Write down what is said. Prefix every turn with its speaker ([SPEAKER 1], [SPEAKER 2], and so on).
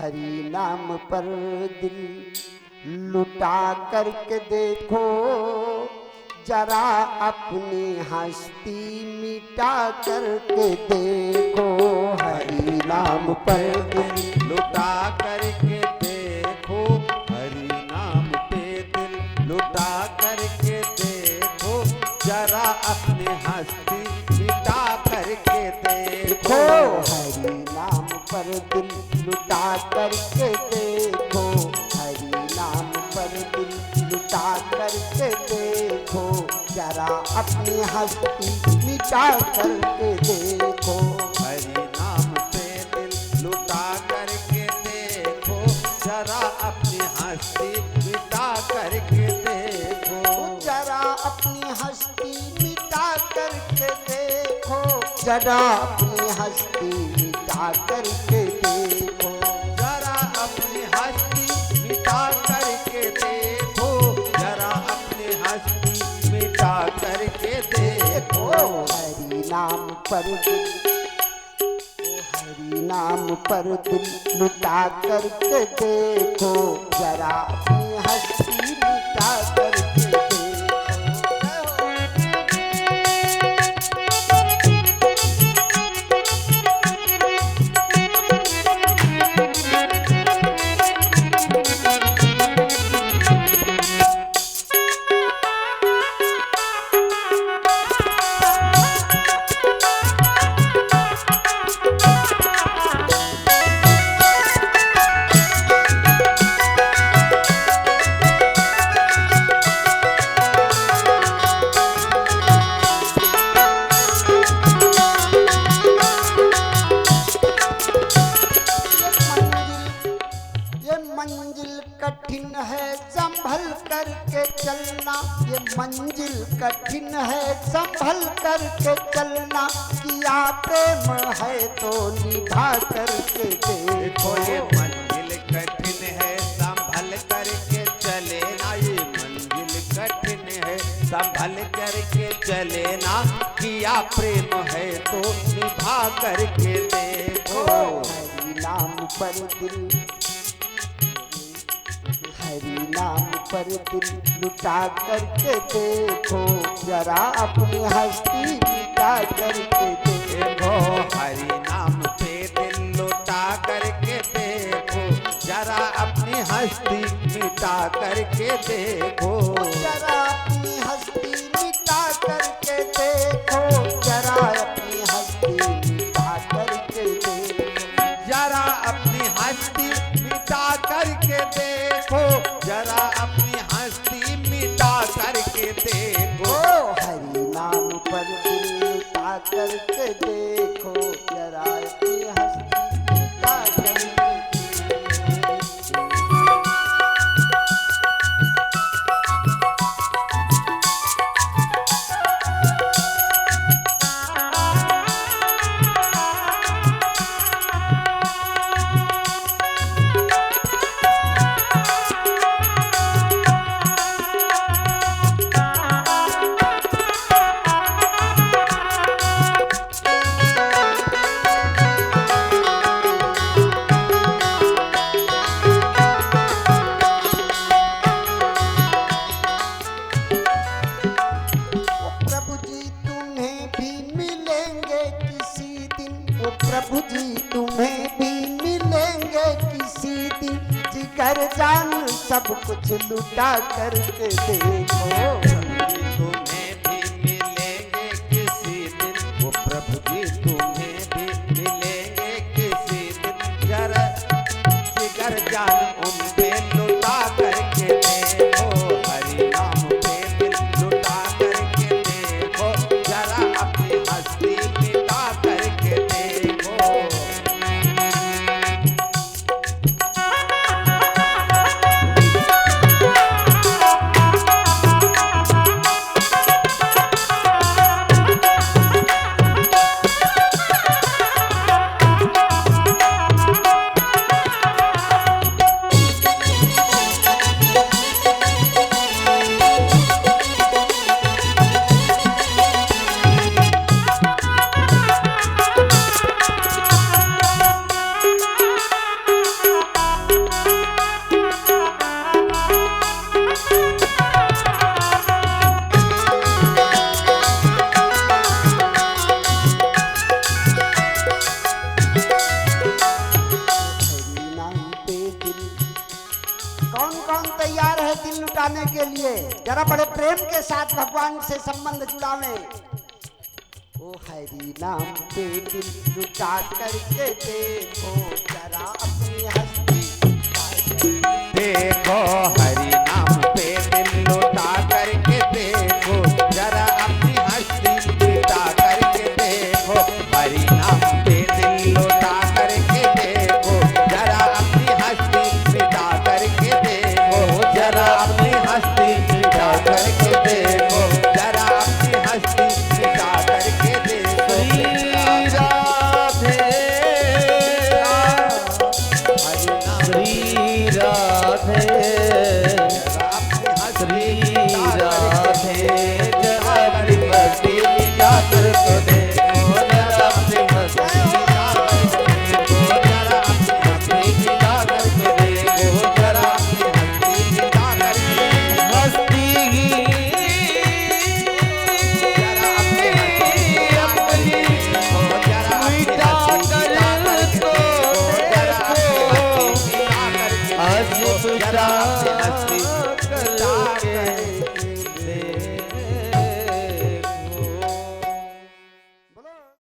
[SPEAKER 1] हरि नाम पर दिल लुटा करके देखो, जरा अपनी हस्ती मिटा करके देखो। हरि नाम पर दिल
[SPEAKER 2] लुटा करके देखो, हरि नाम पे दिल लुटा करके देखो, जरा अपनी हस्ती मिटा करके देखो।
[SPEAKER 1] हरि नाम पर दिल लुटा करके देखो, हरि नाम पर दिल लुटा करके देखो, जरा अपनी हस्ती मिटा करके देखो।
[SPEAKER 2] हरि नाम पे दिल लुटा करके देखो, जरा अपनी हस्ती मिटा करके देखो।
[SPEAKER 1] जरा अपनी हस्ती मिटा करके देखो, जरा अपनी हस्ती मिटा करके देखो।
[SPEAKER 2] जरा अपनी हस्ती मिटा करके देखो, जरा अपनी हस्ती मिटा करके देखो।
[SPEAKER 1] हरि नाम पर दिल, हरि नाम पर दिल लुटा करके देखो, जरा अपनी हस्ती मिटा करके देखो। मंजिल कठिन है संभल करके चलना, ये मंजिल कठिन है संभल करके चलना, किया प्रेम है तो निभा करके देखो।
[SPEAKER 2] ये मंजिल कठिन है संभल करके चलेना, ये मंजिल कठिन है संभल करके चलेना, किया प्रेम है तो निभा करके देखो।
[SPEAKER 1] हरि नाम पर दिल, हरि नाम पर दिल लुटा करके देखो, जरा अपनी हस्ती मिटा करके देखो।
[SPEAKER 2] हरि नाम पे दिल लुटा करके देखो, जरा अपनी हस्ती मिटा करके देखो।
[SPEAKER 1] जरा अपनी हस्ती मिटा करके देखो, जरा अपनी हस्ती मिटा करके देखो।
[SPEAKER 2] जरा अपनी हस्ती मिटा करके देखो, जरा अपनी हस्ती मिटा करके देखो।
[SPEAKER 1] हरि नाम पर दिल लुटा करके देखो, जरा अपनी हस्ती मिटा करके देखो। प्रभु जी तुम्हें भी मिलेंगे किसी दिन, जिगर जान सब कुछ लुटा करके देखो।
[SPEAKER 2] तुम्हें भी मिलेंगे किसी दिन, वो प्रभु जी तुम्हें भी मिलेंगे किसी दिन, जरा जिगर जान उन पे लुटा करके देखो। हरि नाम पे दिल लुटा करके देखो, जरा अपनी हस्ती मिटा करके देखो।
[SPEAKER 1] लुटाने के लिए जरा बड़े प्रेम के साथ भगवान से संबंध जुड़ावे। ओ हरि नाम पे दिल लुटा करके देखो जरा अपनी हस्ती।
[SPEAKER 2] देखो हरि नाम पे दिल लुटा करके देखो जरा अपनी हस्ती मिटा करके देखो। हरि नाम पे दिल लुटा करके देखो जरा अपनी हस्ती मिटा करके देखो। जरा अपनी हस्ती मिटा करके देखो। जरा अपनी हस्ती मिटा करके देखो। श्री राधे श्री राधे श्री राधे जरा अपनी मस्ती मिटा करके देखो। जरा अपनी मस्ती मिटा करके देखो। जरा अपनी हस्ती मिटा करके देखो। जरा अपनी हस्ती मिटा करके हस्ती जरा अपनी हस्ती अपनी जरा मिटा कर तो देखो। जरा अपनी हस्ती मिटा करके देखो। जरा